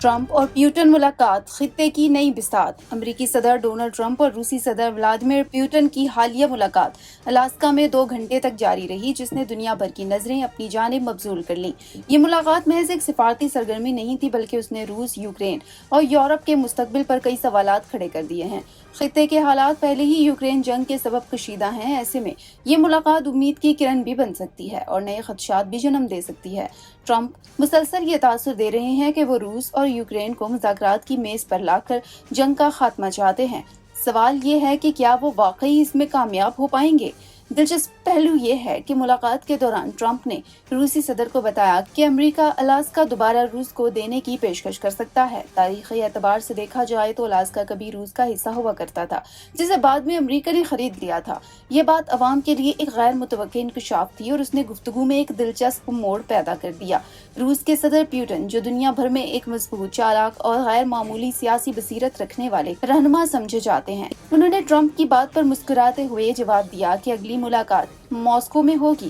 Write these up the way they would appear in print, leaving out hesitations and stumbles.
Trump اور Putin ملاقات، خطے کی نئی بساط۔ امریکی صدر ڈونلڈ ٹرمپ اور روسی صدر ولادیمیر پیوٹن کی حالیہ ملاقات الاسکا میں 2 گھنٹے تک جاری رہی، جس نے دنیا بھر کی نظریں اپنی جانب مبذول کر لیں۔ یہ ملاقات محض ایک سفارتی سرگرمی نہیں تھی، بلکہ اس نے روس، یوکرین اور یورپ کے مستقبل پر کئی سوالات کھڑے کر دیے ہیں۔ خطے کے حالات پہلے ہی یوکرین جنگ کے سبب کشیدہ ہیں، ایسے میں یہ ملاقات امید کی کرن بھی بن سکتی ہے اور نئے خدشات بھی جنم دے سکتی ہے۔ ٹرمپ مسلسل یہ تاثر دے رہے ہیں کہ وہ روس اور یوکرین کو مذاکرات کی میز پر لا کر جنگ کا خاتمہ چاہتے ہیں۔ سوال یہ ہے کہ کیا وہ واقعی اس میں کامیاب ہو پائیں گے؟ دلچسپ پہلو یہ ہے کہ ملاقات کے دوران ٹرمپ نے روسی صدر کو بتایا کہ امریکہ الاسکا دوبارہ روس کو دینے کی پیشکش کر سکتا ہے۔ تاریخی اعتبار سے دیکھا جائے تو الاسکا کبھی روس کا حصہ ہوا کرتا تھا، جسے بعد میں امریکہ نے خرید لیا تھا۔ یہ بات عوام کے لیے ایک غیر متوقع انکشاف تھی اور اس نے گفتگو میں ایک دلچسپ موڑ پیدا کر دیا۔ روس کے صدر پیوٹن، جو دنیا بھر میں ایک مضبوط، چالاک اور غیر معمولی سیاسی بصیرت رکھنے والے رہنما سمجھے جاتے ہیں، انہوں نے ٹرمپ کی بات پر مسکراتے ہوئے جواب دیا کہ اگلی ملاقات ماسکو میں ہوگی۔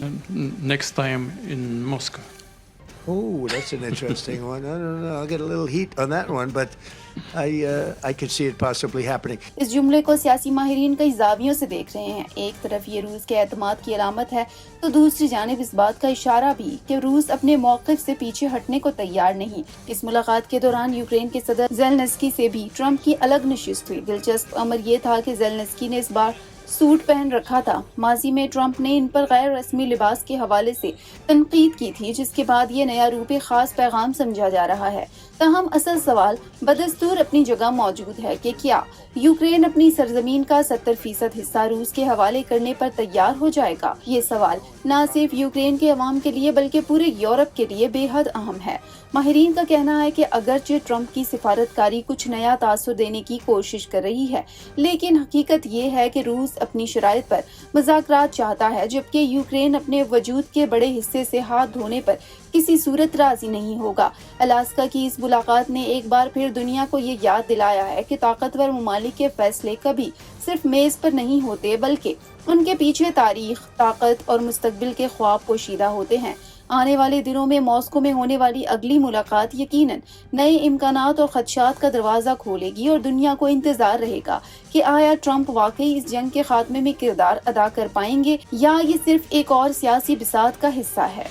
Next time in Moscow. Oh, that's an interesting one. I don't know. I'll get a little heat on that one, but I could see it possibly happening. اس جملے کو سیاسی ماہرین کئی زاویوں سے دیکھ رہے ہیں۔ ایک طرف یہ روس کے اعتماد کی علامت ہے، تو دوسری جانب اس بات کا اشارہ بھی کہ روس اپنے موقف سے پیچھے ہٹنے کو تیار نہیں۔ اس ملاقات کے دوران یوکرین کے صدر زیلنسکی سے بھی ٹرمپ کی الگ نشست ہوئی۔ دلچسپ امر یہ تھا کہ زیلنسکی نے اس بار سوٹ پہن رکھا تھا۔ ماضی میں ٹرمپ نے ان پر غیر رسمی لباس کے حوالے سے تنقید کی تھی، جس کے بعد یہ نیا روپ ایک خاص پیغام سمجھا جا رہا ہے۔ تاہم اصل سوال بدستور اپنی جگہ موجود ہے کہ کیا یوکرین اپنی سرزمین کا 70% حصہ روس کے حوالے کرنے پر تیار ہو جائے گا؟ یہ سوال نہ صرف یوکرین کے عوام کے لیے بلکہ پورے یورپ کے لیے بے حد اہم ہے۔ ماہرین کا کہنا ہے کہ اگرچہ ٹرمپ کی سفارتکاری کچھ نیا تاثر دینے کی کوشش کر رہی ہے، لیکن حقیقت یہ ہے کہ روس اپنی شرائط پر مذاکرات چاہتا ہے، جبکہ یوکرین اپنے وجود کے بڑے حصے سے ہاتھ دھونے پر کسی صورت راضی نہیں ہوگا۔ الاسکا کی اس ملاقات نے ایک بار پھر دنیا کو یہ یاد دلایا ہے کہ طاقتور ممالک کے فیصلے کبھی صرف میز پر نہیں ہوتے، بلکہ ان کے پیچھے تاریخ، طاقت اور مستقبل کے خواب پوشیدہ ہوتے ہیں۔ آنے والے دنوں میں ماسکو میں ہونے والی اگلی ملاقات یقیناً نئے امکانات اور خدشات کا دروازہ کھولے گی، اور دنیا کو انتظار رہے گا کہ آیا ٹرمپ واقعی اس جنگ کے خاتمے میں کردار ادا کر پائیں گے یا یہ صرف ایک اور سیاسی بساط کا حصہ ہے۔